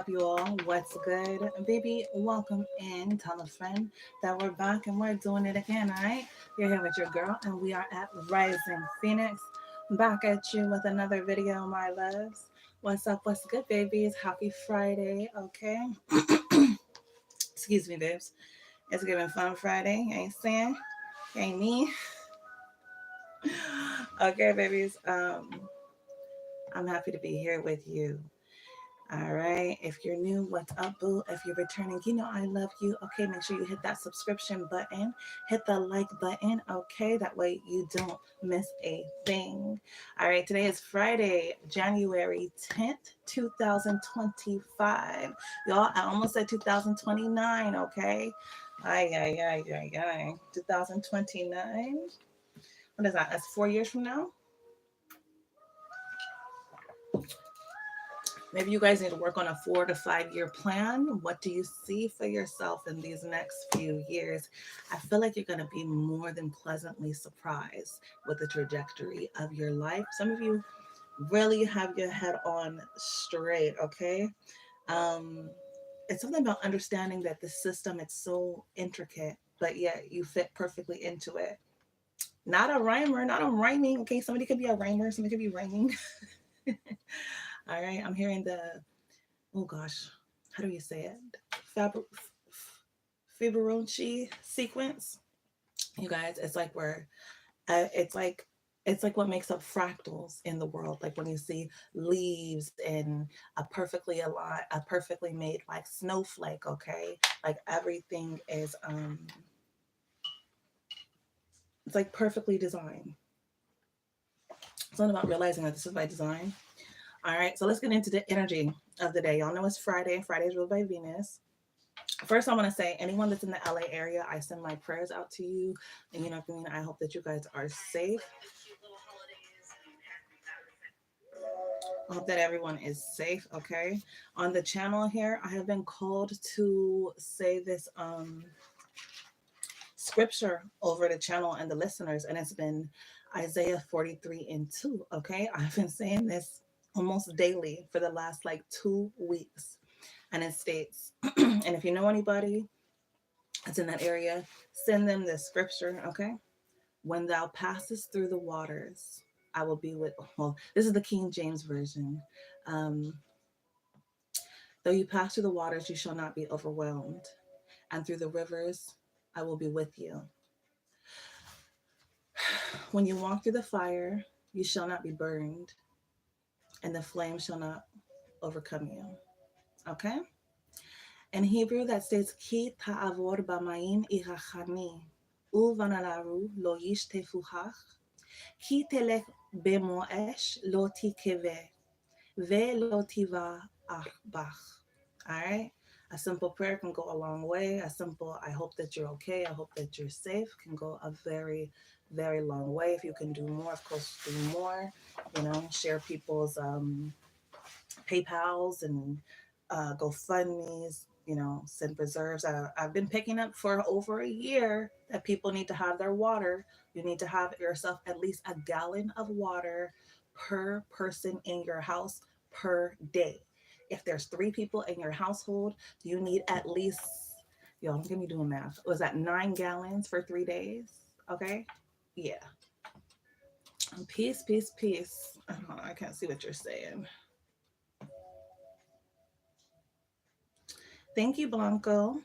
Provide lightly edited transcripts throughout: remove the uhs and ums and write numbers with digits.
you all? What's good? Baby, welcome in. Tell a friend that we're back and we're doing it again, all right? You're here with your girl, and we are at Rising Phoenix. Back at you with another video, my loves. What's up? What's good, babies? Happy Friday, okay? Excuse me, babes. It's giving fun Friday. Ain't saying? Ain't me? Okay, babies. I'm happy to be here with you. All right. If you're new, what's up, boo? If you're returning, you know I love you. Okay, make sure you hit that subscription button, hit the like button. Okay, that way you don't miss a thing. All right, today is Friday, January 10th, 2025. Y'all, I almost said 2029. Okay. Ay, ay, ay, ay, ay. 2029. What is that? That's 4 years from now. Maybe you guys need to work on a 4 to 5 year plan. What do you see for yourself in these next few years? I feel like you're going to be more than pleasantly surprised with the trajectory of your life. Some of you really have your head on straight, okay? It's something about understanding that the system, it's so intricate, but yet you fit perfectly into it. Not a rhymer, not a rhyming. Okay, somebody could be a rhymer, somebody could be rhyming. All right, I'm hearing the, oh gosh, how do you say it? Fibonacci sequence. You guys, it's like we're, it's like what makes up fractals in the world. Like when you see leaves and a perfectly aligned, a perfectly made like snowflake. Okay, like everything is, it's like perfectly designed. It's not about realizing that this is by design. All right, so let's get into the energy of the day. Y'all know it's Friday. Friday is ruled by Venus. First, I want to say, anyone that's in the LA area, I send my prayers out to you. And you know what I mean? I hope that you guys are safe. I hope that everyone is safe, okay? On the channel here, I have been called to say this scripture over the channel and the listeners, and it's been Isaiah 43:2, okay? I've been saying this almost daily for the last like 2 weeks. And it states, and if you know anybody that's in that area, send them this scripture, okay? When thou passest through the waters, I will be with, well, this is the King James Version. Though you pass through the waters, you shall not be overwhelmed. And through the rivers, I will be with you. When you walk through the fire, you shall not be burned, and the flame shall not overcome you. Okay? In Hebrew, that states, Ki ta'avor b'mayim irachani, uvanalaru lo yish tefuhach, ki telech bemo esh lo tikeve, ve lo tiva bach. All right? A simple prayer can go a long way. A simple, I hope that you're okay, I hope that you're safe, can go a very, very long way. If you can do more, of course, do more. You know, share people's PayPals and GoFundMe's, you know, send preserves. I've been picking up for over a year that people need to have their water. You need to have yourself at least a gallon of water per person in your house per day. If there's 3 people in your household, you need at least, yo, I'm gonna be doing math. Was that 9 gallons for 3 days? Okay. Yeah. Peace, peace, peace. I can't see what you're saying. Thank you, Blanco.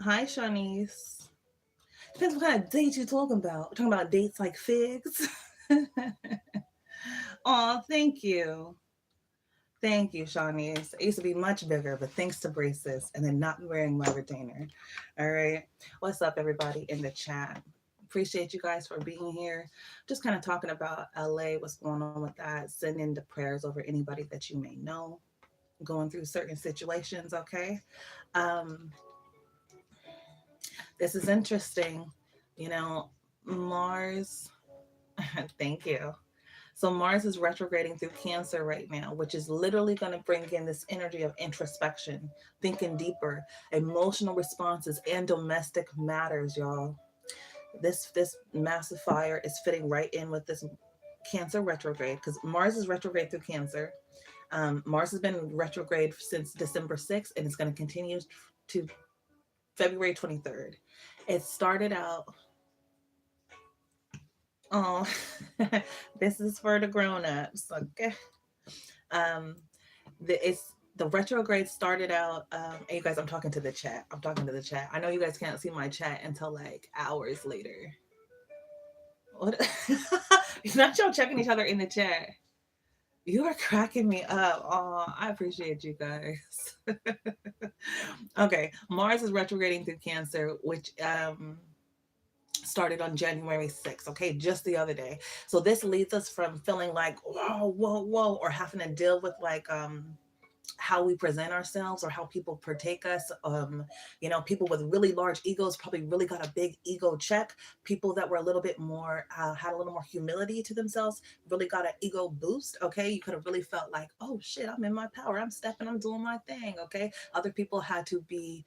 Hi, Shanice. Depends what kind of dates you're talking about. We're talking about dates like figs. Oh, thank you. Thank you, Shanice. I used to be much bigger, but thanks to braces and then not wearing my retainer. All right. What's up, everybody in the chat? Appreciate you guys for being here. Just kind of talking about LA, what's going on with that. Sending the prayers over anybody that you may know going through certain situations, okay? This is interesting. You know, Mars, thank you. So Mars is retrograding through Cancer right now, which is literally going to bring in this energy of introspection, thinking deeper, emotional responses, and domestic matters, y'all. This massive fire is fitting right in with this Cancer retrograde, because Mars is retrograde through Cancer. Mars has been retrograde since December 6th, and it's going to continue to February 23rd. It started out, oh, this is for the grown-ups, okay? Um, the retrograde started out, and you guys, I'm talking to the chat. I'm talking to the chat. I know you guys can't see my chat until like hours later. What? It's not y'all checking each other in the chat. You are cracking me up. Oh, I appreciate you guys. Okay, Mars is retrograding through Cancer, which started on January 6th, okay, just the other day. So this leads us from feeling like, whoa, whoa, whoa, or having to deal with like how we present ourselves or how people partake us. People with really large egos probably really got a big ego check. People that were a little bit more had a little more humility to themselves really got an ego boost. Okay, you could have really felt like, oh shit, I'm in my power, I'm stepping, I'm doing my thing. Okay, other people had to be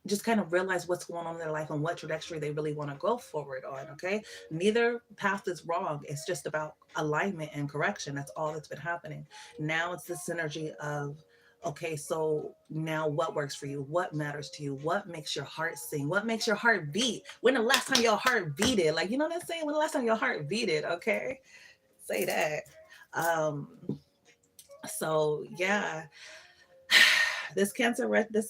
just kind of realize what's going on in their life and what trajectory they really want to go forward on. Okay, neither path is wrong, it's just about alignment and correction. That's all that's been happening. Now it's the synergy of, okay, so now what works for you, what matters to you, what makes your heart sing, what makes your heart beat. When the last time your heart beat it? Like, you know what I'm saying? When the last time your heart beat it? Okay, say that. um so yeah, this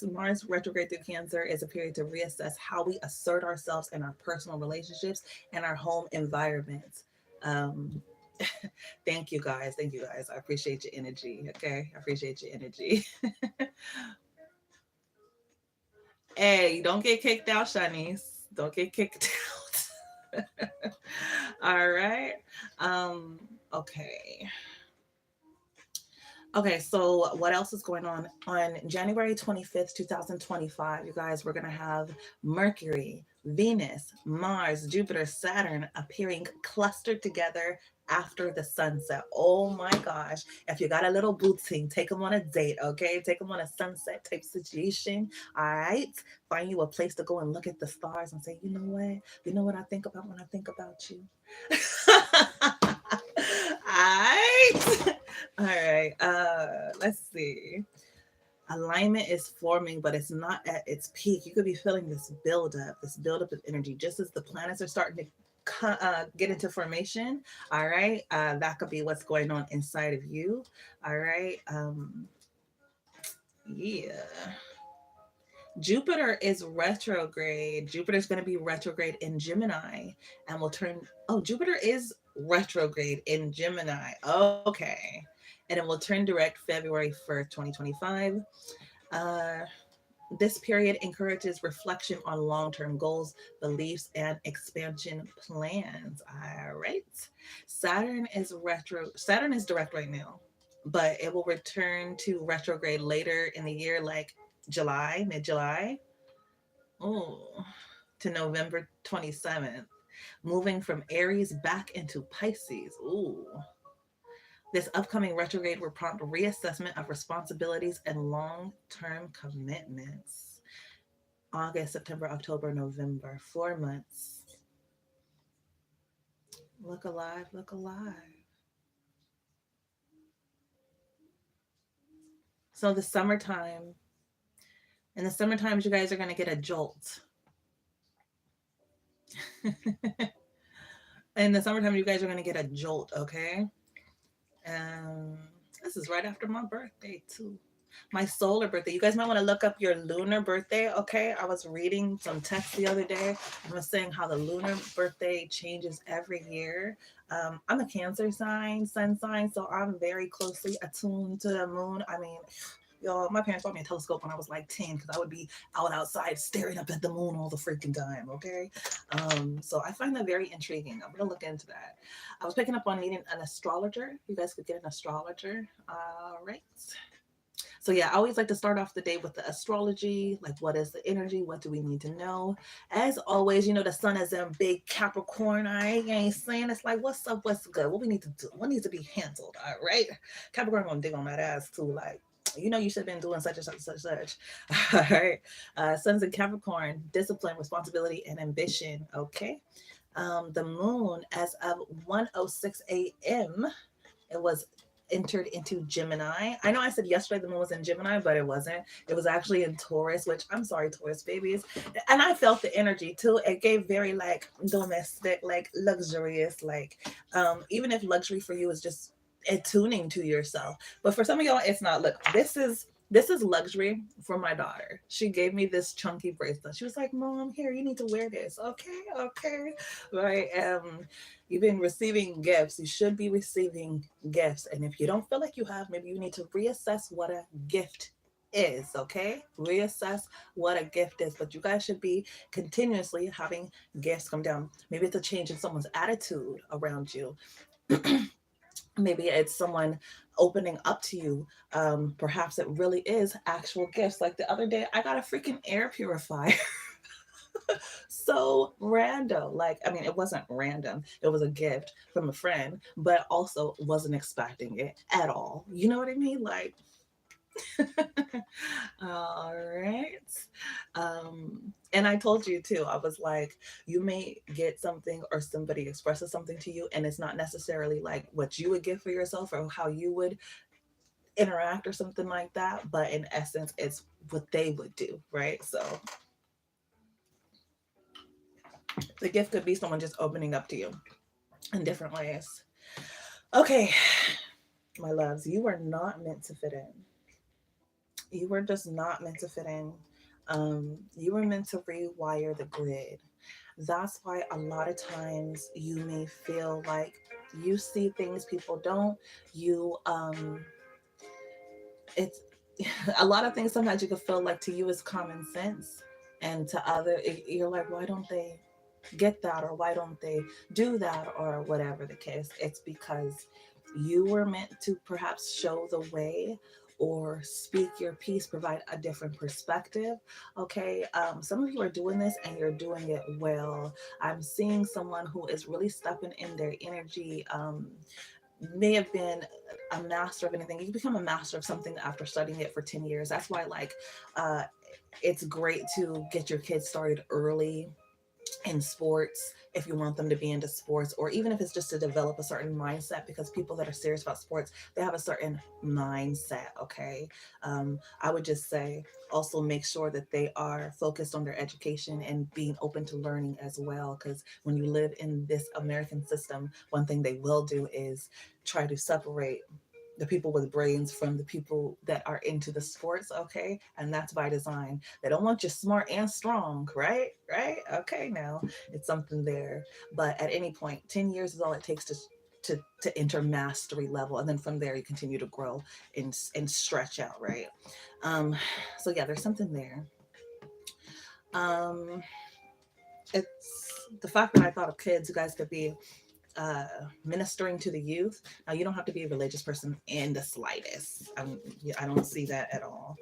Mars retrograde through Cancer is a period to reassess how we assert ourselves in our personal relationships and our home environments. Um, thank you guys. Thank you guys. I appreciate your energy. Okay, I appreciate your energy. Hey, don't get kicked out, Shanice. Don't get kicked out. All right. Um. Okay. Okay, so what else is going on? On January 25th, 2025, you guys, we're going to have Mercury, Venus, Mars, Jupiter, Saturn appearing clustered together after the sunset. Oh my gosh. If you got a little booting, take them on a date, okay? Take them on a sunset type situation, all right? Find you a place to go and look at the stars and say, you know what? You know what I think about when I think about you? Alright. All right. Let's see. Alignment is forming, but it's not at its peak. You could be feeling this buildup of energy, just as the planets are starting to get into formation. All right. That could be what's going on inside of you. All right. Yeah. Jupiter is retrograde. Jupiter's going to be retrograde in Gemini and will turn. Oh, Jupiter is retrograde in Gemini. Okay. And it will turn direct February 1st, 2025. Uh, this period encourages reflection on long term goals, beliefs, and expansion plans. All right. Saturn is direct right now, but it will return to retrograde later in the year, like mid July. Oh, to November 27th, moving from Aries back into Pisces. Ooh. This upcoming retrograde will prompt a reassessment of responsibilities and long term commitments. August, September, October, November, 4 months. Look alive, look alive. So, in the summertime, you guys are going to get a jolt. In the summertime, you guys are going to get a jolt, okay? This is right after my birthday, too. My solar birthday. You guys might want to look up your lunar birthday, okay? I was reading some text the other day. I was saying how the lunar birthday changes every year. I'm a Cancer sun sign, so I'm very closely attuned to the moon. I mean, yo, my parents bought me a telescope when I was like 10 because I would be outside staring up at the moon all the freaking time, okay? So I find that very intriguing. I'm gonna look into that. I was picking up on needing an astrologer. You guys could get an astrologer. All right. So yeah, I always like to start off the day with the astrology, like what is the energy, what do we need to know? As always, the sun is in big Capricorn. I ain't saying it's like, what's up, what's good, what we need to do, what needs to be handled. All right, Capricorn gonna dig on that ass too, like, you should have been doing such and such and such. All right, sun's in Capricorn, discipline, responsibility, and ambition. Okay. The moon, as of 1:06 a.m., it was entered into Gemini. I know I said yesterday the moon was in Gemini, but it wasn't. It was actually in Taurus, which I'm sorry, Taurus babies. And I felt the energy too. It gave very like domestic, like luxurious, like even if luxury for you is just attuning to yourself. But for some of y'all, it's not. Look, this is luxury for my daughter. She gave me this chunky bracelet. She was like, "Mom, here, you need to wear this." Okay, okay, right. You've been receiving gifts. You should be receiving gifts. And if you don't feel like you have, maybe you need to reassess what a gift is, okay? Reassess what a gift is. But you guys should be continuously having gifts come down. Maybe it's a change in someone's attitude around you. Maybe it's someone opening up to you. Perhaps it really is actual gifts. Like the other day, I got a freaking air purifier. So random. Like, I mean, it wasn't random. It was a gift from a friend, but also wasn't expecting it at all. You know what I mean? Like, all right. And I told you too, I was like, you may get something or somebody expresses something to you, and it's not necessarily like what you would give for yourself or how you would interact or something like that, but in essence, it's what they would do, right? So the gift could be someone just opening up to you in different ways. Okay, my loves, you are not meant to fit in. You were just not meant to fit in. You were meant to rewire the grid. That's why a lot of times you may feel like you see things people don't. You it's a lot of things sometimes you can feel like to you is common sense, and to you're like, why don't they get that, or why don't they do that, or whatever the case. It's because you were meant to perhaps show the way or speak your piece, provide a different perspective. Okay, some of you are doing this and you're doing it well. I'm seeing someone who is really stepping in their energy. May have been a master of anything. You become a master of something after studying it for 10 years. That's why, like, it's great to get your kids started early in sports if you want them to be into sports, or even if it's just to develop a certain mindset, because people that are serious about sports, they have a certain mindset. Okay, I would just say also make sure that they are focused on their education and being open to learning as well, because when you live in this American system, one thing they will do is try to separate the people with brains from the people that are into the sports, okay? And that's by design. They don't want you smart and strong, right? Right? Okay, now it's something there. But at any point, 10 years is all it takes to enter mastery level. And then from there, you continue to grow and stretch out, right? Um, so yeah, there's something there. Um, it's the fact that I thought of kids, you guys could be uh, ministering to the youth. Now, you don't have to be a religious person in the slightest. I don't see that at all.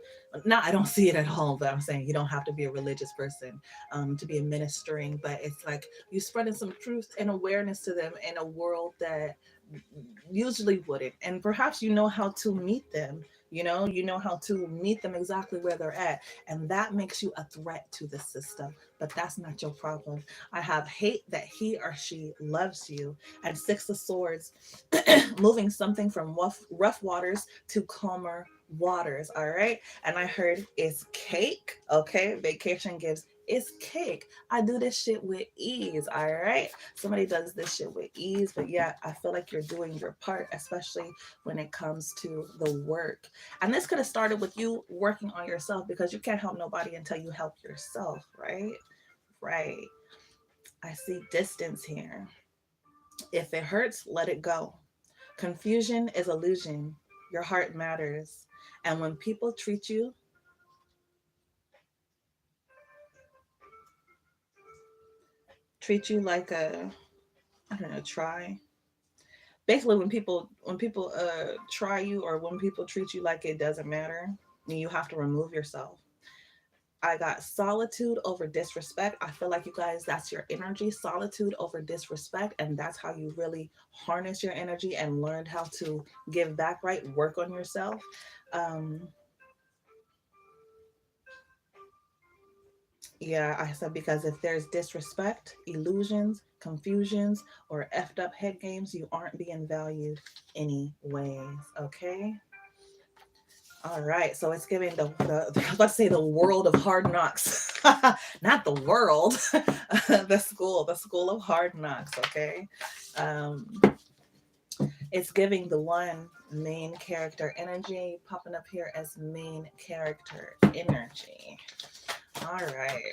No, I don't see it at all, but I'm saying you don't have to be a religious person to be a ministering, but it's like you spreading some truth and awareness to them in a world that usually wouldn't. And perhaps you know how to meet them. You know how to meet them exactly where they're at. And that makes you a threat to the system. But that's not your problem. I have hate that he or she loves you. And Six of Swords, moving something from rough waters to calmer waters. All right. And I heard it's cake. Okay. Vacation gives it's cake. I do this shit with ease. All right. Somebody does this shit with ease. But yeah, I feel like you're doing your part, especially when it comes to the work. And this could have started with you working on yourself, because you can't help nobody until you help yourself. Right. Right. I see distance here. If it hurts, let it go. Confusion is illusion. Your heart matters. And when people treat you like a, I don't know, try. Basically, when people try you, or when people treat you like it doesn't matter, you have to remove yourself. I got solitude over disrespect. I feel like, you guys, that's your energy, solitude over disrespect. And that's how you really harness your energy and learn how to give back, right? Work on yourself. Um, Yeah, I said because if there's disrespect, illusions, confusions, or effed up head games, you aren't being valued anyways. Okay. All right. So it's giving let's say the world of hard knocks, not the world, the school of hard knocks. Okay. Um, it's giving the one main character energy popping up here as main character energy. All right.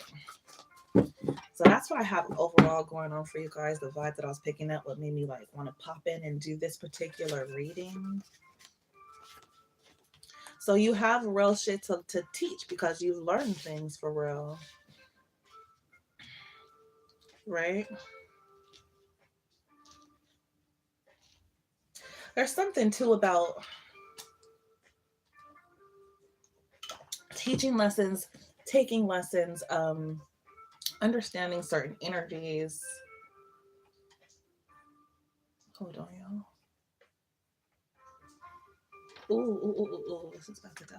So that's what I have overall going on for you guys. The vibe that I was picking up, what made me like want to pop in and do this particular reading. So you have real shit to teach because you've learned things for real, right? There's something too about teaching lessons, taking lessons, understanding certain energies. Hold on, y'all. Ooh, ooh, ooh, ooh, ooh, this is about to die.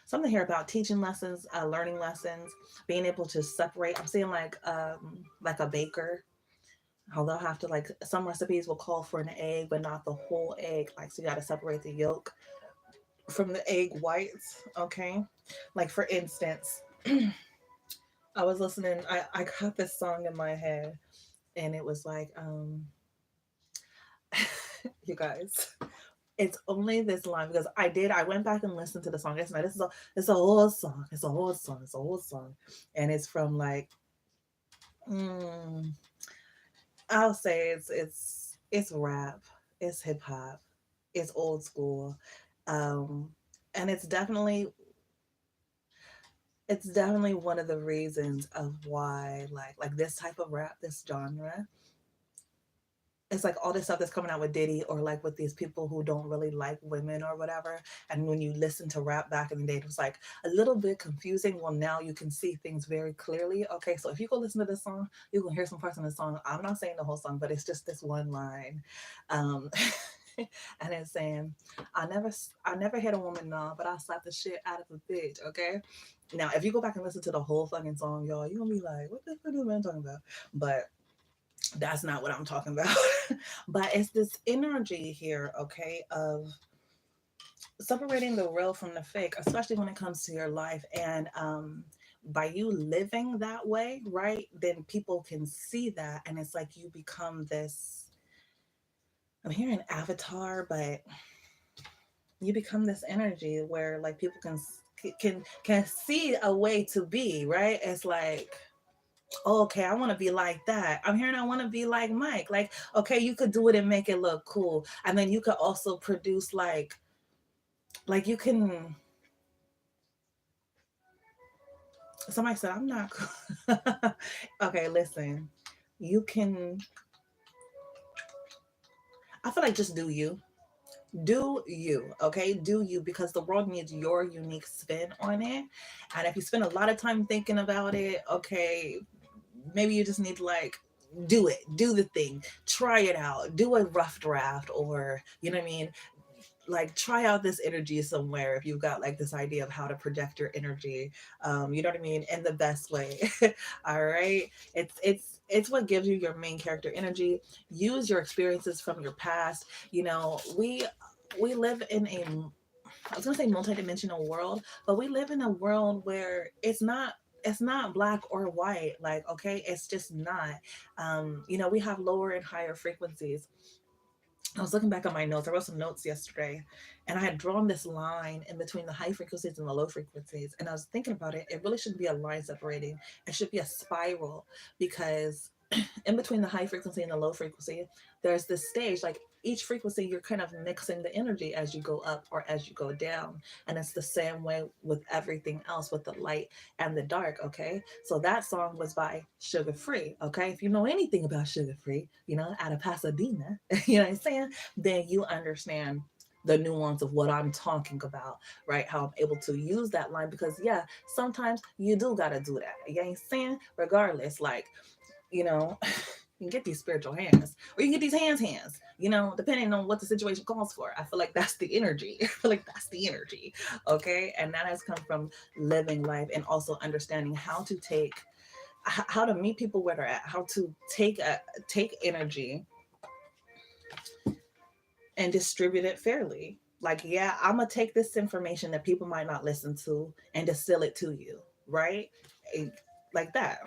Something here about teaching lessons, learning lessons, being able to separate. I'm seeing like a baker, how they'll have to like some recipes will call for an egg, but not the whole egg. Like so, you got to separate the yolk from the egg whites. Okay, like for instance, I was listening. I got this song in my head, and it was like, you guys. It's only this line because I went back and listened to the song yesterday. It's a whole song. It's a whole song. It's a whole song. And it's from like mm, I'll say it's rap, it's hip hop, it's old school. Um and it's definitely one of the reasons of why like this type of rap, this genre, it's like all this stuff that's coming out with Diddy or like with these people who don't really like women or whatever. And when you listen to rap back in the day, it was like a little bit confusing. Well, now you can see things very clearly. Okay, so if you go listen to this song, you can hear some parts in the song. I'm not saying the whole song, but it's just this one line. Um, and it's saying, I never hit a woman, no, but I slapped the shit out of a bitch. Okay. Now, if you go back and listen to the whole fucking song, y'all, you're gonna be like, what the fuck is man talking about? But that's not what I'm talking about. But it's this energy here, okay, of separating the real from the fake, especially when it comes to your life. And by you living that way, right, then people can see that. And it's like you become this, I'm hearing avatar, but you become this energy where like people can see a way to be, right? It's like, oh, okay, I want to be like that. I'm hearing I want to be like Mike. Like, okay, you could do it and make it look cool. And then you could also produce like you can somebody said I'm not cool. Okay, listen. You can I feel like just do you. Do you, okay? Do you because the world needs your unique spin on it. And if you spend a lot of time thinking about it, okay, maybe you just need to like do it, do the thing, try it out, do a rough draft, or you know what I mean, like try out this energy somewhere if you've got like this idea of how to project your energy, you know what I mean, in the best way. All right, it's what gives you your main character energy. Use your experiences from your past. You know, we live in a, I was gonna say multidimensional world, but we live in a world where it's not black or white. Like, okay, it's just not. You know, we have lower and higher frequencies. I was looking back on my notes. I wrote some notes yesterday, and I had drawn this line in between the high frequencies and the low frequencies. And I was thinking about it. It really shouldn't be a line separating. It should be a spiral because in between the high frequency and the low frequency, there's this stage. Like each frequency, you're kind of mixing the energy as you go up or as you go down. And it's the same way with everything else, with the light and the dark. Okay. So that song was by Sugar Free. Okay. If you know anything about Sugar Free, you know, out of Pasadena, you know what I'm saying? Then you understand the nuance of what I'm talking about, right? How I'm able to use that line because, yeah, sometimes you do got to do that. You know what I'm saying? Regardless, like, you know, You can get these spiritual hands, or you can get these hands, depending on what the situation calls for. I feel like that's the energy. I feel like that's the energy. Okay. And that has come from living life and also understanding how to meet people where they're at, how to take energy and distribute it fairly. Like, yeah, I'm gonna take this information that people might not listen to and distill it to you, right? Eh, like that.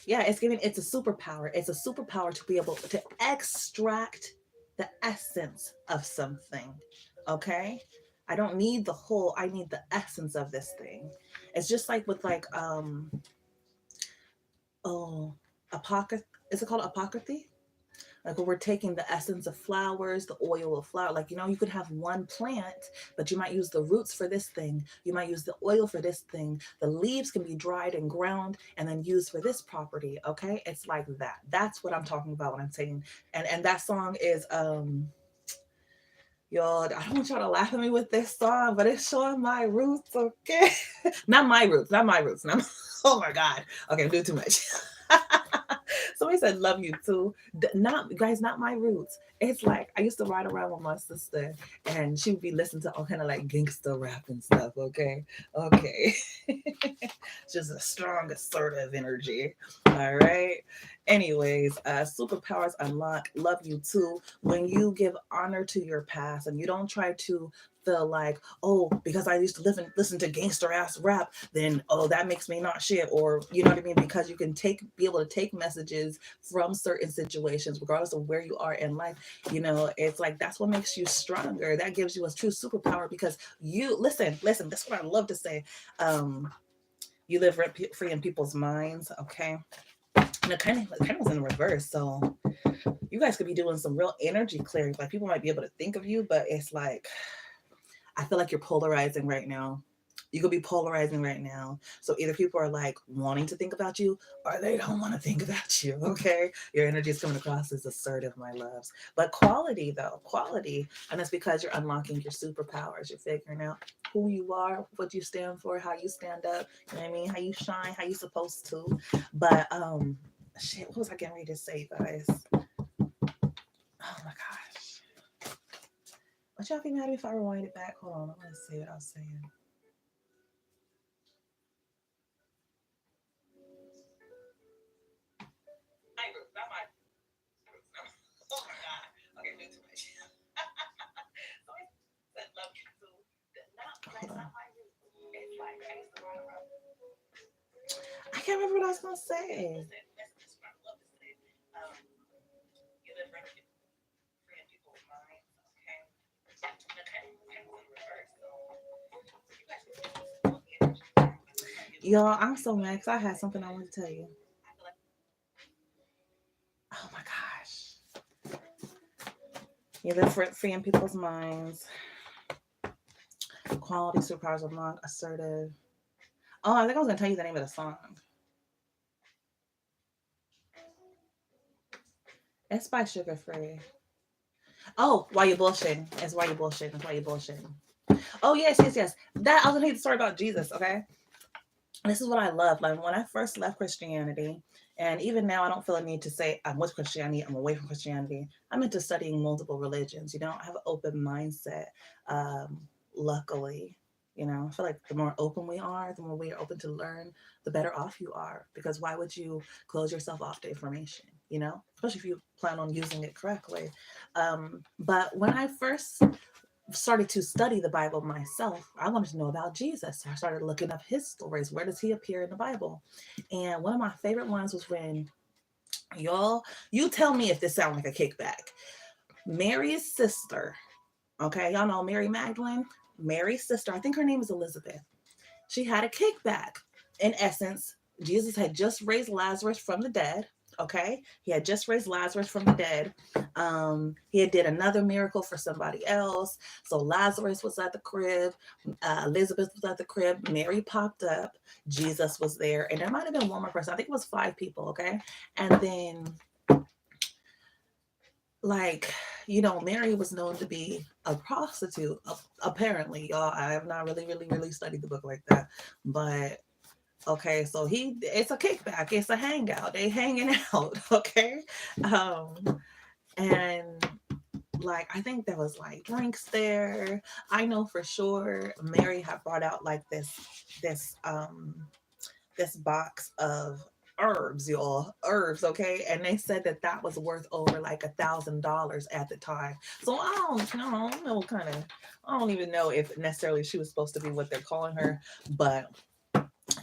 Yeah, it's a superpower. It's a superpower to be able to extract the essence of something. Okay? I don't need the whole, I need the essence of this thing. It's just like with like oh, apocryphy. Is it called apocryphy? Like when we're taking the essence of flowers, the oil of flower, like, you could have one plant, but you might use the roots for this thing. You might use the oil for this thing. The leaves can be dried and ground and then used for this property. Okay. It's like that. That's what I'm talking about when I'm saying, and that song is, y'all, I don't want y'all to laugh at me with this song, but it's showing my roots. Okay. Not my roots, not my roots. Not, oh my God. Okay. I'm doing too much. Somebody said love you too. Not guys, not my roots. It's like I used to ride around with my sister and she would be listening to all kind of like gangster rap and stuff. Okay. Okay. Just a strong, assertive energy. All right. Anyways, superpowers unlock love you too when you give honor to your past and you don't try to feel like, oh, because I used to listen to gangster ass rap, then oh, that makes me not shit, or you know what I mean? Because you can be able to take messages from certain situations, regardless of where you are in life. It's like that's what makes you stronger. That gives you a true superpower because you listen. That's what I love to say. You live free in people's minds. Okay. And it kind of was in reverse. So you guys could be doing some real energy clearing. Like people might be able to think of you, but it's like I feel like you're polarizing right now. You could be polarizing right now. So either people are like wanting to think about you or they don't want to think about you. Okay. Your energy is coming across as assertive, my loves. But quality, though, quality. And that's because you're unlocking your superpowers. You're figuring out who you are, what you stand for, how you stand up. You know what I mean? How you shine, how you supposed to. But shit, what was I getting ready to say, guys? Oh my gosh. Would y'all be mad if I rewind it back? Hold on, I'm gonna see what I was saying. Oh my God. Okay, do too much. I can't remember what I was gonna say. Y'all, I'm so mad because I had something I wanted to tell you. Oh my gosh. You live free in people's minds. Quality superpowers of non assertive. Oh, I think I was gonna tell you the name of the song. It's by Sugar Free. Oh, why you bullshitting? It's why you bullshitting. It's why you bullshitting. Oh yes. That I was gonna tell you the story about Jesus. Okay, this is what I love. Like when I first left Christianity, and even now, I don't feel a need to say I'm with Christianity. I'm away from Christianity. I'm into studying multiple religions. I have an open mindset. Um, luckily, I feel like the more open we are, the more we are open to learn, the better off you are. Because why would you close yourself off to information? Especially if you plan on using it correctly. But when I first started to study the Bible myself, I wanted to know about Jesus. So I started looking up his stories. Where does he appear in the Bible? And one of my favorite ones was when you tell me if this sounds like a kickback. Mary's sister, okay, y'all know Mary Magdalene. Mary's sister, I think her name is Elizabeth. She had a kickback. In essence, Jesus had just raised Lazarus from the dead. Okay, he had just raised Lazarus from the dead. He had did another miracle for somebody else. So Lazarus was at the crib. Elizabeth was at the crib. Mary popped up. Jesus was there, and there might have been one more person. I think it was 5 people. Okay, and then like Mary was known to be a prostitute. Apparently, y'all. I have not really studied the book like that, but Okay, so it's a kickback, it's a hangout, they hanging out. Okay. And like I think there was like drinks there. I know for sure Mary had brought out like this box of herbs, y'all, herbs. Okay, and they said that that was worth over like $1,000 at the time. So I don't know what kind of, I don't even know if necessarily she was supposed to be what they're calling her, but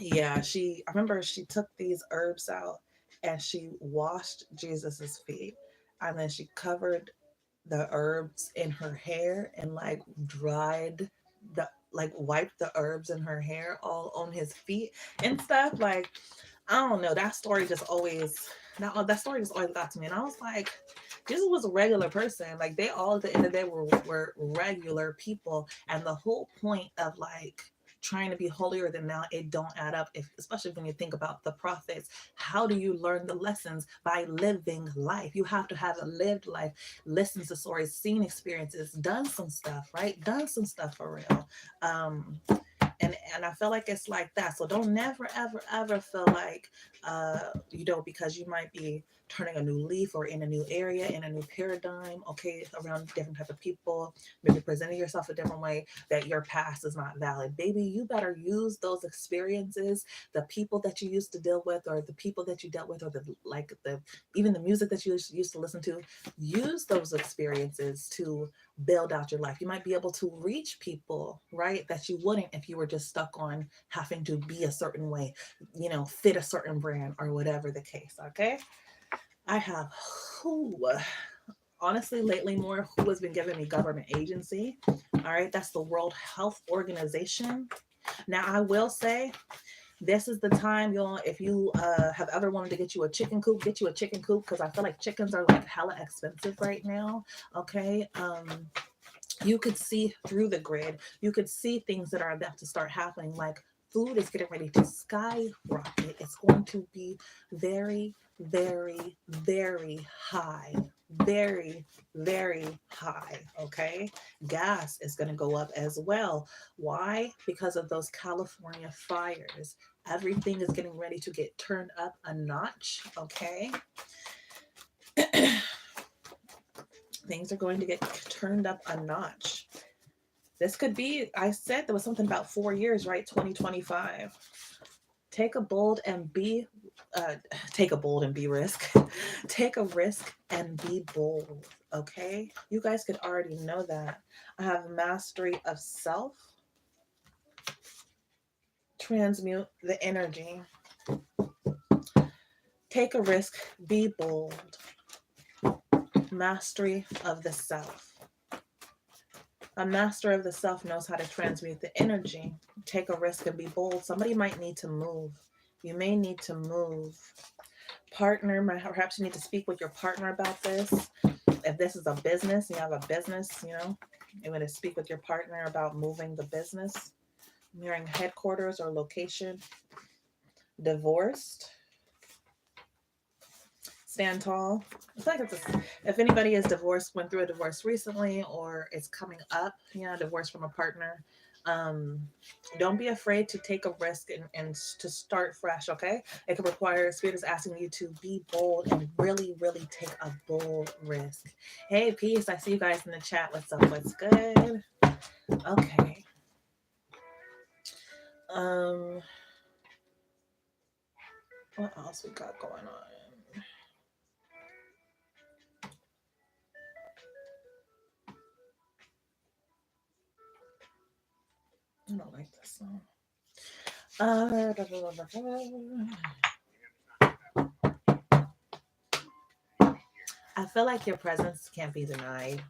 yeah, I remember she took these herbs out and she washed Jesus's feet, and then she covered the herbs in her hair and like dried the like wiped the herbs in her hair all on his feet and stuff. Like, I don't know, that story just always, that story just always got to me. And I was like, Jesus was a regular person. Like, they all at the end of the day were regular people. And the whole point of like trying to be holier than now, it don't add up. If, especially when you think about the prophets, how do you learn the lessons? By living life. You have to have a lived life, listened to stories, seen experiences, done some stuff, right? Done some stuff for real. Um, and I feel like it's like that. So don't never ever ever feel like because you might be turning a new leaf or in a new area, in a new paradigm, okay, around different type of people, maybe presenting yourself a different way, that your past is not valid. Baby, you better use those experiences, the people that you used to deal with, or the people that you dealt with, or the even the music that you used to listen to. Use those experiences to build out your life. You might be able to reach people, right, that you wouldn't if you were just stuck on having to be a certain way, fit a certain brand or whatever the case. Okay. I have who honestly lately more who has been giving me government agency. All right. That's the World Health Organization. Now I will say this is the time, y'all. If you have ever wanted to get you a chicken coop, get you a chicken coop, because I feel like chickens are like hella expensive right now. Okay. You could see through the grid. You could see things that are about to start happening. Like food is getting ready to skyrocket. It's going to be very, very, very high. Very, very high. Okay. Gas is going to go up as well. Why? Because of those California fires. Everything is getting ready to get turned up a notch. Okay. Things are going to get turned up a notch. This could be, I said there was something about 4 years, right? 2025. Take a bold and be, take a bold and be risk. Take a risk and be bold. Okay. You guys could already know that. I have mastery of self. Transmute the energy. Take a risk, be bold. Mastery of the self. A master of the self knows how to transmute the energy. Take a risk and be bold. Somebody might need to move. You may need to move. Partner, perhaps you need to speak with your partner about this. If this is a business, you have a business, you're going to speak with your partner about moving the business, nearing headquarters or location. Divorced. Stand tall. It's like if anybody is divorced, went through a divorce recently, or is coming up, divorce from a partner, don't be afraid to take a risk and to start fresh. Okay, it could require, spirit is asking you to be bold and really, really take a bold risk. Hey, peace. I see you guys in the chat. What's up? What's good? Okay. What else we got going on? I don't like this song. I feel like your presence can't be denied,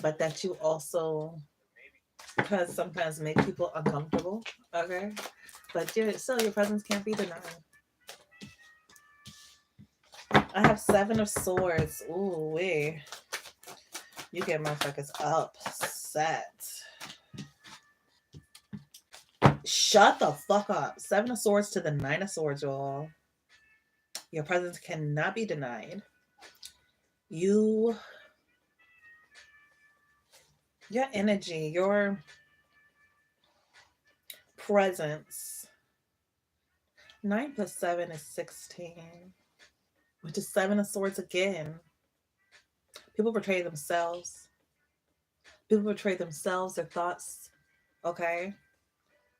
but that you also, because sometimes make people uncomfortable, okay? But still, your presence can't be denied. I have 7 of Swords. Ooh, wee. You get motherfuckers upset. Shut the fuck up. 7 of Swords to the 9 of Swords, y'all. Your presence cannot be denied. Your energy, your presence 9 plus 7 is 16, which is 7 of swords again. People portray themselves. People portray themselves, their thoughts. Okay.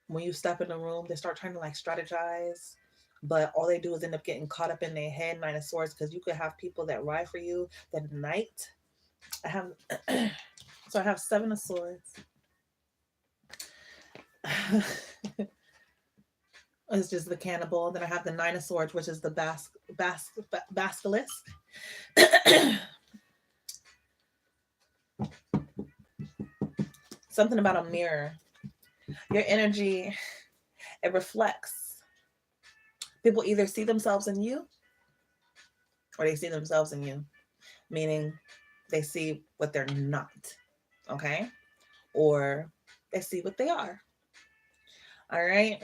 When you step in the room, they start trying to like strategize, but all they do is end up getting caught up in their head. 9 of swords, because you could have people that ride for you the night. I have so I have 7 of swords. It's just the cannibal. Then I have the 9 of swords, which is the basilisk. Something about a mirror. Your energy, it reflects. People either see themselves in you or they see themselves in you, meaning they see what they're not, okay? Or they see what they are. All right?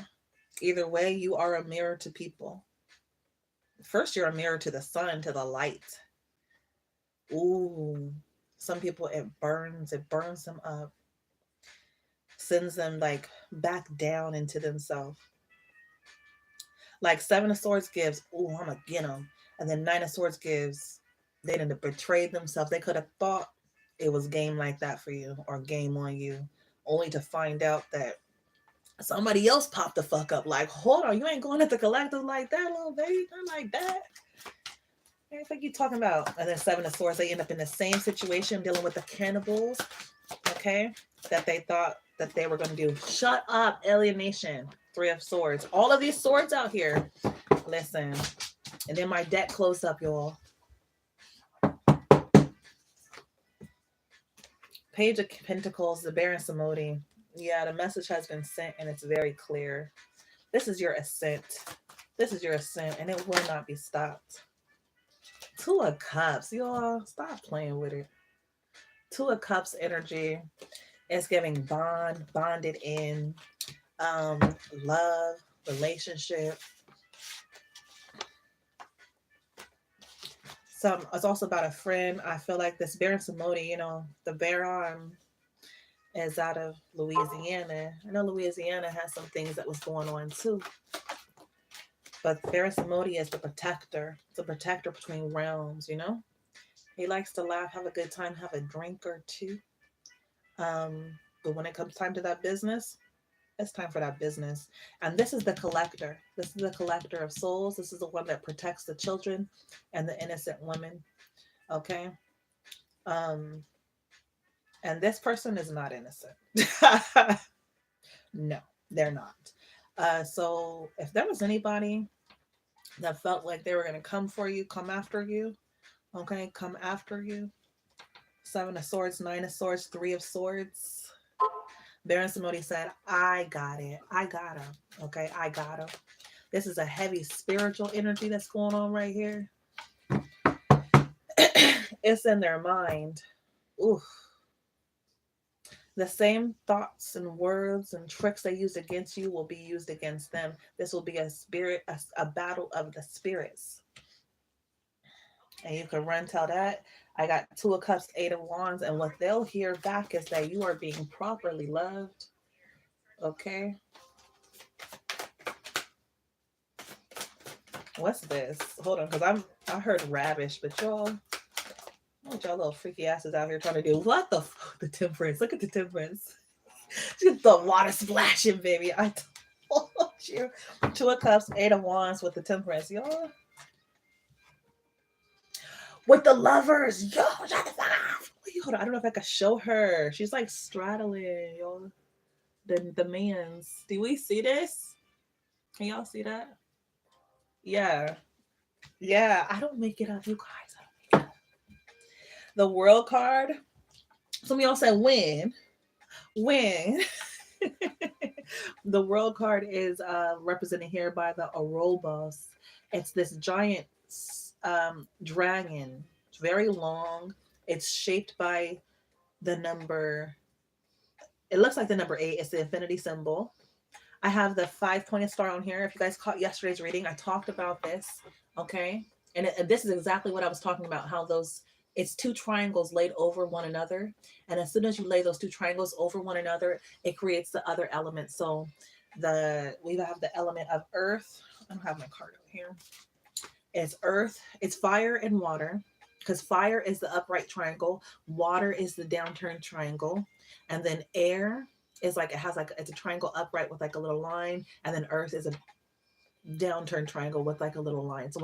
Either way, you are a mirror to people. First, you're a mirror to the sun, to the light. Ooh, some people, it burns them up, sends them like back down into themselves. Like 7 of swords gives, ooh, I'm gonna get them. And then 9 of swords gives, they didn't betray themselves. They could have thought it was game like that for you or game on you, only to find out that somebody else popped the fuck up. Like, hold on, you ain't going at the collective like that, little baby, not like that. What the fuck you talking about? And then 7 of swords, they end up in the same situation dealing with the cannibals, okay, that they thought that they were going to do. Shut up, alienation. 3 of swords. All of these swords out here. Listen. And then my deck closed up, y'all. Page of Pentacles, the Baron Samodi. Yeah, the message has been sent and it's very clear. This is your ascent. This is your ascent and it will not be stopped. 2 of Cups. Y'all, stop playing with it. 2 of Cups energy. It's giving bonded in, love, relationship. So it's also about a friend. I feel like this Baron Samodi, you know, the Baron is out of Louisiana. I know Louisiana has some things that was going on too. But Baron Samodi is the protector. It's a protector between realms, you know? He likes to laugh, have a good time, have a drink or two. But when it comes time to that business, it's time for that business. And this is the collector. This is the collector of souls. This is the one that protects the children and the innocent women. Okay. And this person is not innocent. No, they're not. So if there was anybody that felt like they were going to come for you, come after you, okay, come after you. 7 of swords, 9 of swords, 3 of swords. Baron Samodi said, I got it. I got him. Okay, I got him. This is a heavy spiritual energy that's going on right here. It's in their mind. Oof. The same thoughts and words and tricks they use against you will be used against them. This will be a battle of the spirits. And you can run tell that. I got 2 of Cups, 8 of Wands, and what they'll hear back is that you are being properly loved. Okay? What's this? Hold on, because I heard ravish, but y'all, what y'all little freaky asses out here trying to do? What the the temperance? Look at the temperance. Just the water splashing, baby. I told you. 2 of Cups, 8 of Wands with the temperance, y'all. With the lovers, yo, shut the fuck off. Hold on, I don't know if I could show her. She's like straddling, y'all. The man's. Do we see this? Can y'all see that? Yeah. Yeah, I don't make it up, you guys. I don't make it up. The World card. Some of y'all said when. When. The World card is represented here by the Orobos. It's this giant dragon. It's very long. It's shaped by the number. It looks like the number 8. It's the infinity symbol. I have the 5-pointed star on here. If you guys caught yesterday's reading, I talked about this. Okay. And this is exactly what I was talking about. How it's 2 triangles laid over one another. And as soon as you lay those 2 triangles over one another, it creates the other element. So we have the element of earth I don't have my card over here. It's earth, it's fire and water, because fire is the upright triangle, water is the downturned triangle, and then air is like, it has like, it's a triangle upright with like a little line, and then earth is a downturned triangle with like a little line. So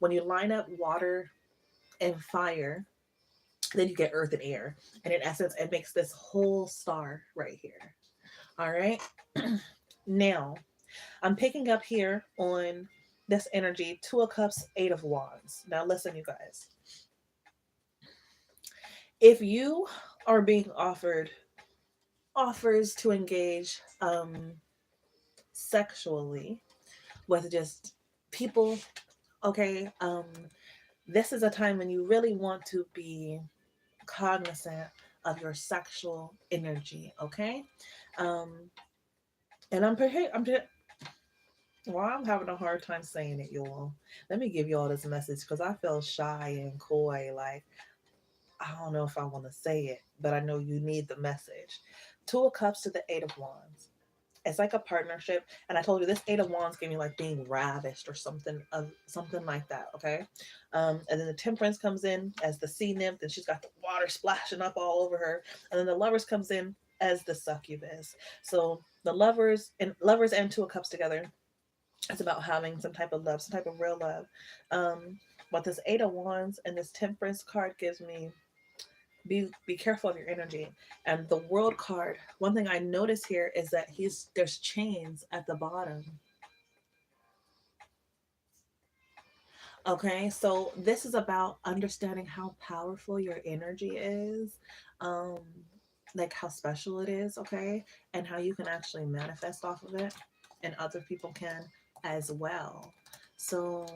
when you line up water and fire, then you get earth and air, and in essence it makes this whole star right here. All right. Now I'm picking up here on this energy, Two of Cups, Eight of Wands. Now listen, you guys, if you are being offered offers to engage sexually with just people, okay, this is a time when you really want to be cognizant of your sexual energy, okay? um and well, I'm having a hard time saying it, y'all. Let me give y'all this message because I feel shy and coy. Like, I don't know if I want to say it, but I know you need the message. Two of Cups to the Eight of Wands. It's like a partnership, and I told you this Eight of Wands gave me like being ravished or something like that. Okay, and then the Temperance comes in as the sea nymph, and she's got the water splashing up all over her, and then the Lovers comes in as the succubus. So the lovers and Two of Cups together, it's about having some type of love, some type of real love. What this Eight of Wands and this Temperance card gives me, be careful of your energy. And the World card, one thing I notice here is that there's chains at the bottom. Okay, so this is about understanding how powerful your energy is, um, like how special it is, okay, and how you can actually manifest off of it, and other people can as well. So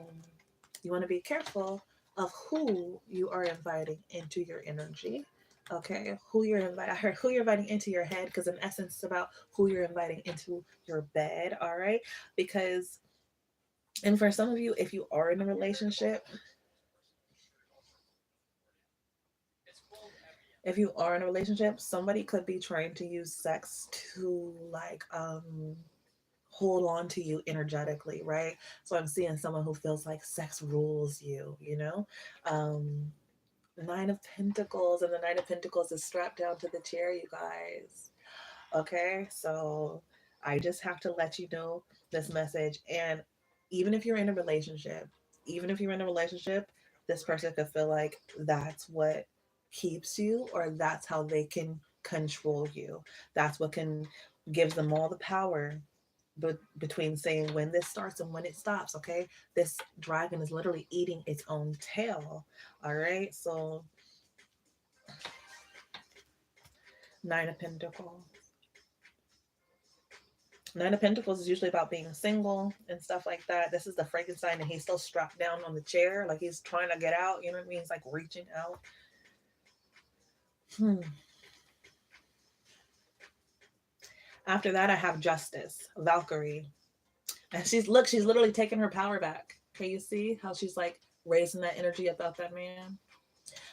you want to be careful of who you are inviting into your energy. Okay, who you're inviting. I heard who you're inviting into your head, because in essence, it's about who you're inviting into your bed. All right, because, and for some of you, if you are in a relationship, somebody could be trying to use sex to like hold on to you energetically, right? So I'm seeing someone who feels like sex rules you, you know? Nine of Pentacles, and the Nine of Pentacles is strapped down to the chair, you guys. Okay, so I just have to let you know this message. And even if you're in a relationship, this person could feel like that's what keeps you, or that's how they can control you. That's what can gives them all the power. But between saying when this starts and when it stops, okay? This dragon is literally eating its own tail. All right, so Nine of Pentacles. Nine of Pentacles is usually about being single and stuff like that. This is the Frankenstein, and he's still strapped down on the chair, like he's trying to get out. You know what I mean? He's like reaching out. After that, I have Justice, Valkyrie. And she's literally taking her power back. Can you see how she's like raising that energy about that man?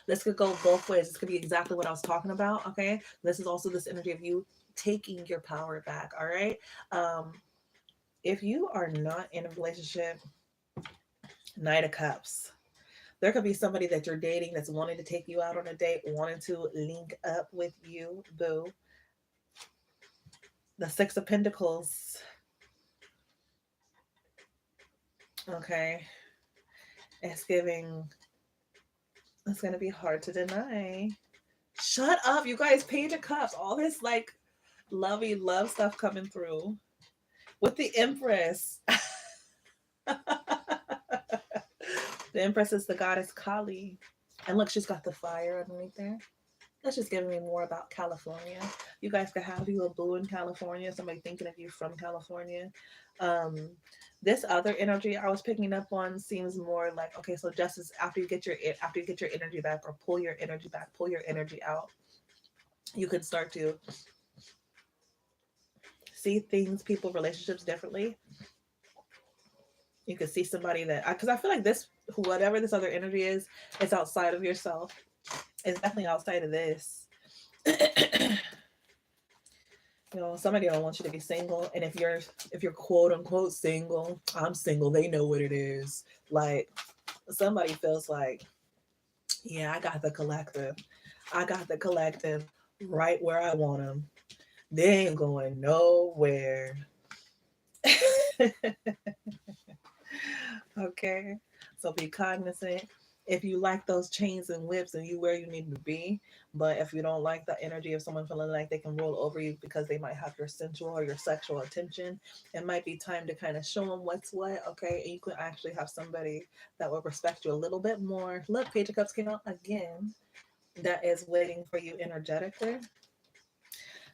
This could go both ways. This could be exactly what I was talking about. Okay. This is also this energy of you taking your power back. All right. If you are not in a relationship, Knight of Cups. There could be somebody that you're dating that's wanting to take you out on a date, wanting to link up with you, boo. The Six of Pentacles. Okay. It's giving, it's going to be hard to deny. Shut up, you guys. Page of Cups. All this like lovey love stuff coming through. With the Empress. The Empress is the goddess Kali. And look, she's got the fire underneath there. That's just giving me more about California. You guys could have you a boo in California, somebody thinking of you from California. This other energy I was picking up on seems more like, okay, so justice, after you get your energy back, or pull your energy back, pull your energy out, you could start to see things, people, relationships differently. You could see somebody that, because I feel like this, whatever this other energy is, it's outside of yourself. It's definitely outside of this. You know, somebody don't want you to be single, and if you're quote unquote single, I'm single. They know what it is. Like somebody feels like, yeah, I got the collective. I got the collective right where I want them. They ain't going nowhere. Okay. So be cognizant. If you like those chains and whips and you where you need to be, but if you don't like the energy of someone feeling like they can roll over you because they might have your sensual or your sexual attention, it might be time to kind of show them what's what. Okay. And you can actually have somebody that will respect you a little bit more. Look, Page of Cups came out again. That is waiting for you energetically.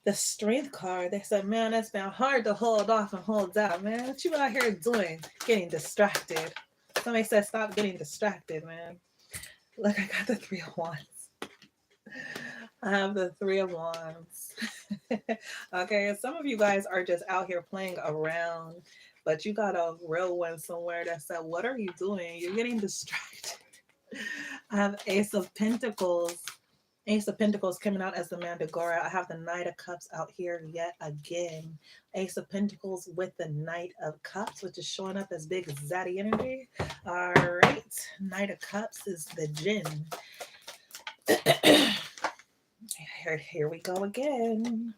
The Strength card, they said, man, it's been hard to hold off and hold out, man. What you out here doing? Getting distracted. Somebody said, stop getting distracted, man. Look, I got the Three of Wands. I have the Three of Wands. Okay, some of you guys are just out here playing around, but you got a real one somewhere that said, what are you doing? You're getting distracted. I have Ace of Pentacles. Ace of Pentacles coming out as the Mandragora. I have the Knight of Cups out here yet again. Ace of Pentacles with the Knight of Cups, which is showing up as big zaddy energy. All right. Knight of Cups is the Jinn. Here we go again.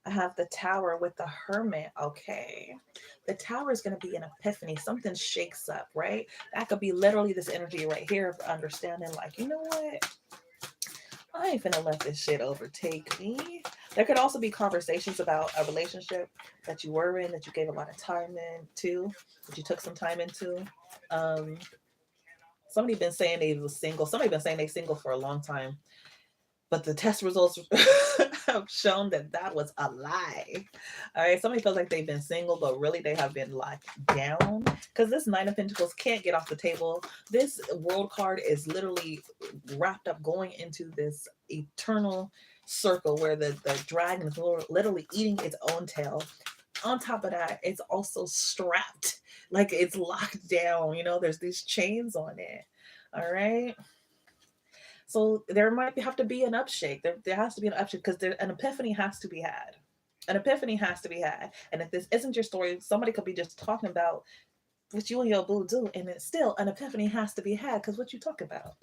I have the Tower with the Hermit. Okay. The Tower is going to be an epiphany. Something shakes up, right? That could be literally this energy right here of understanding, like, you know what? I ain't finna let this shit overtake me. There could also be conversations about a relationship that you were in, that you gave a lot of time into, that you took some time into. Um, Somebody been saying they was single. Somebody been saying they single for a long time, but the test results have shown that that was a lie. All right, somebody feels like they've been single, but really they have been locked down because this Nine of Pentacles can't get off the table. This World card is literally wrapped up going into this eternal circle where the dragon is literally eating its own tail. On top of that, it's also strapped, like it's locked down. You know, there's these chains on it. All right. So there might have to be an upshake. There has to be an upshake because an epiphany has to be had. An epiphany has to be had. And if this isn't your story, somebody could be just talking about what you and your boo do, and it's still an epiphany has to be had because what you talk about.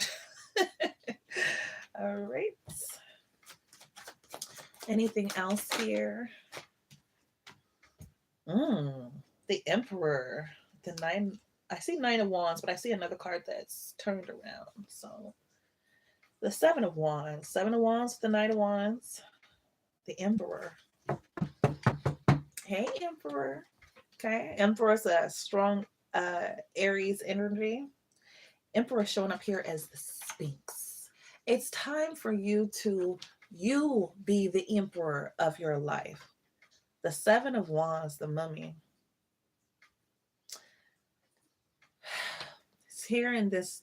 All right. Anything else here? The Emperor. The nine. I see Nine of Wands, but I see another card that's turned around. So the Seven of Wands. Seven of Wands, the Knight of Wands. The Emperor. Hey, Emperor. Okay. Emperor is a strong Aries energy. Emperor showing up here as the Sphinx. It's time for you be the emperor of your life. The Seven of Wands, the Mummy. It's here in this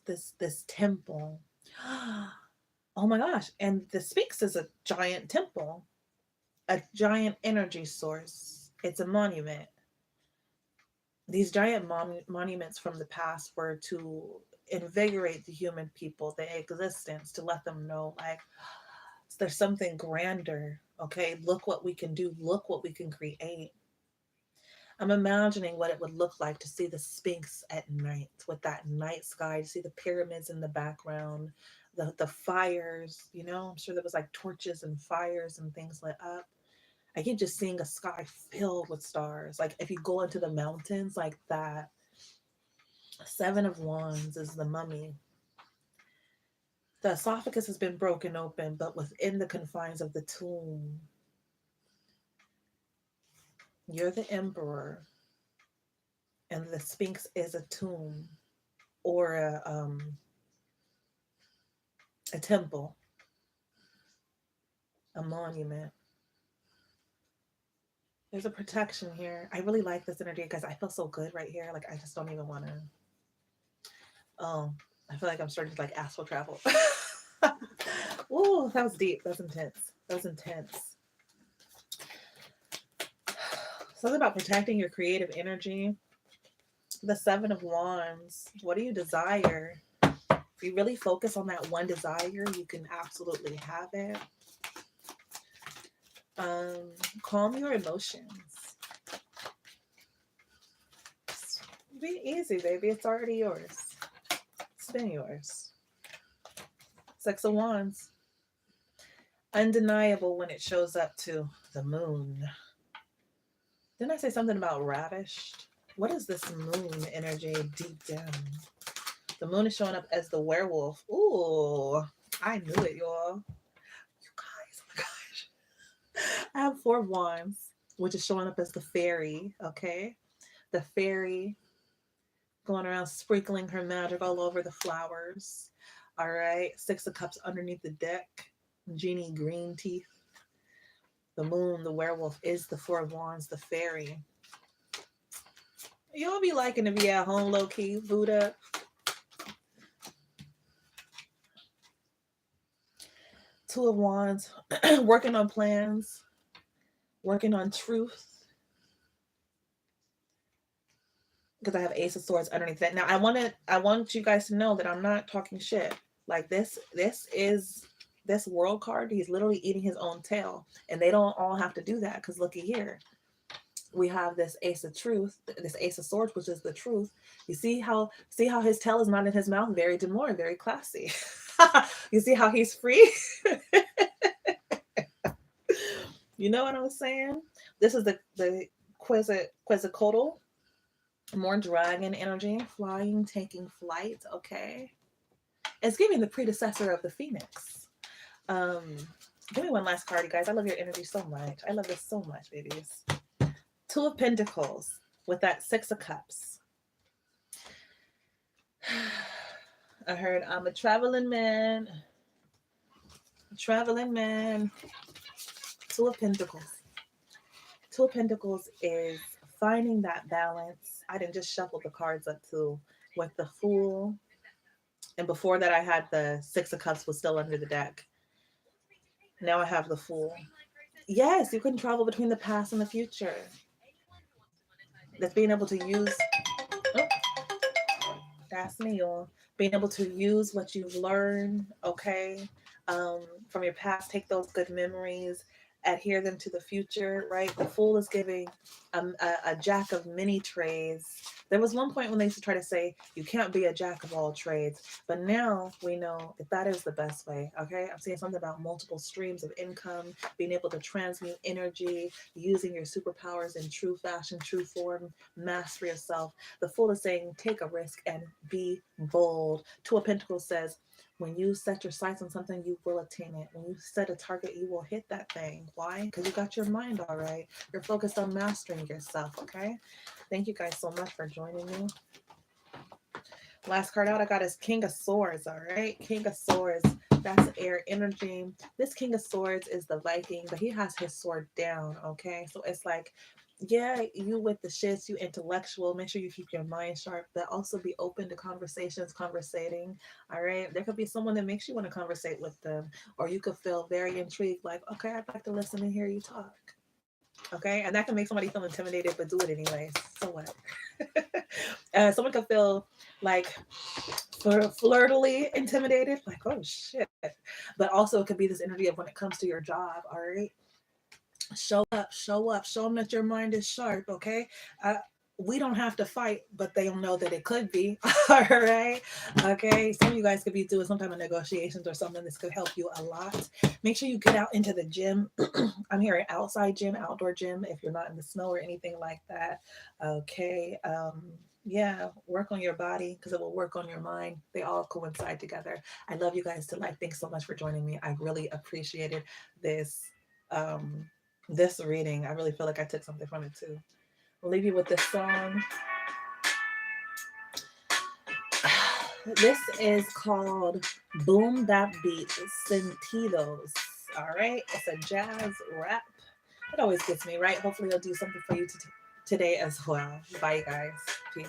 temple. Oh my gosh. And the Sphinx is a giant temple, a giant energy source. It's a monument. These giant monuments from the past were to invigorate the human people, their existence, to let them know, like, there's something grander. Okay, look what we can do. Look what we can create. I'm imagining what it would look like to see the Sphinx at night with that night sky, to see the pyramids in the background, the fires, you know, I'm sure there was like torches and fires and things lit up. I keep just seeing a sky filled with stars. Like if you go into the mountains like that. Seven of Wands is the Mummy. The esophagus has been broken open, but within the confines of the tomb, you're the Emperor, and the Sphinx is a tomb or a temple, a monument. There's a protection here. I really like this energy, guys. I feel so good right here. Like I just don't even want to. Oh, I feel like I'm starting to like astral travel. Ooh, that was deep. That was intense. That was intense. Something about protecting your creative energy. The Seven of Wands. What do you desire? If you really focus on that one desire, you can absolutely have it. Calm your emotions. Be easy, baby. It's already yours. It's been yours. Six of Wands. Undeniable when it shows up to the moon. Didn't I say something about ravished? What is this moon energy deep down? The moon is showing up as the werewolf. Ooh, I knew it, y'all. You guys, oh my gosh. I have 4 of Wands, which is showing up as the fairy, okay? The fairy going around sprinkling her magic all over the flowers. All right, 6 of Cups underneath the deck. Genie green teeth. The moon, the werewolf, is the 4 of Wands, the fairy. You'll be liking to be at home low-key, boot up. 2 of Wands, working on plans, working on truth. Because I have Ace of Swords underneath that. Now I want you guys to know that I'm not talking shit. Like this world card, he's literally eating his own tail. And they don't all have to do that, because looky here. We have this Ace of Truth, this Ace of Swords, which is the truth. You see how his tail is not in his mouth? Very demure, very classy. You see how he's free? You know what I'm saying? This is the Quetzalcoatl. More dragon energy, flying, taking flight. Okay, it's giving the predecessor of the Phoenix. Give me one last card, you guys. I love your energy so much. I love this so much, babies. 2 of Pentacles with that 6 of Cups. I heard I'm a traveling man. Traveling man. 2 of Pentacles. 2 of Pentacles is finding that balance. I didn't just shuffle the cards up too with the Fool. And before that I had the 6 of Cups was still under the deck. Now I have the Fool. Yes, you can travel between the past and the future. That's being able to use... Oh, that's me, y'all. Being able to use what you've learned, okay, from your past. Take those good memories, adhere them to the future, right? The Fool is giving a jack of many trades. There was one point when they used to try to say you can't be a jack of all trades, but now we know that that is the best way. Okay, I'm saying something about multiple streams of income, being able to transmute energy, using your superpowers in true fashion, true form, master yourself. The Fool is saying take a risk and be bold. 2 of Pentacles says, when you set your sights on something, you will attain it. When you set a target, you will hit that thing. Why? Because you got your mind all right. You're focused on mastering yourself, okay? Thank you guys so much for joining me. Last card out I got is King of Swords, all right? King of Swords, that's air energy. This King of Swords is the Viking, but he has his sword down, okay? So it's like, yeah, you with the shits, you intellectual, make sure you keep your mind sharp, but also be open to conversations, conversating, all right? There could be someone that makes you want to conversate with them, or you could feel very intrigued, like, okay, I'd like to listen and hear you talk, okay? And that can make somebody feel intimidated, but do it anyways, so what? Someone could feel like flirtily intimidated, like, oh shit, but also it could be this energy of when it comes to your job, all right? Show up, show them that your mind is sharp, okay? We don't have to fight, but they'll know that it could be. All right, okay? Some of you guys could be doing some type of negotiations or something. This could help you a lot. Make sure you get out into the gym. I'm hearing outside gym, outdoor gym, if you're not in the snow or anything like that, okay? Yeah, work on your body because it will work on your mind. They all coincide together. I love you guys to life. Thanks so much for joining me. I really appreciated this this reading. I really feel like I took something from it too. I'll leave you with this song. This is called Boom That Beat Sentidos. All right, it's a jazz rap. It always gets me right. Hopefully it'll do something for you today as well. Bye guys. Peace.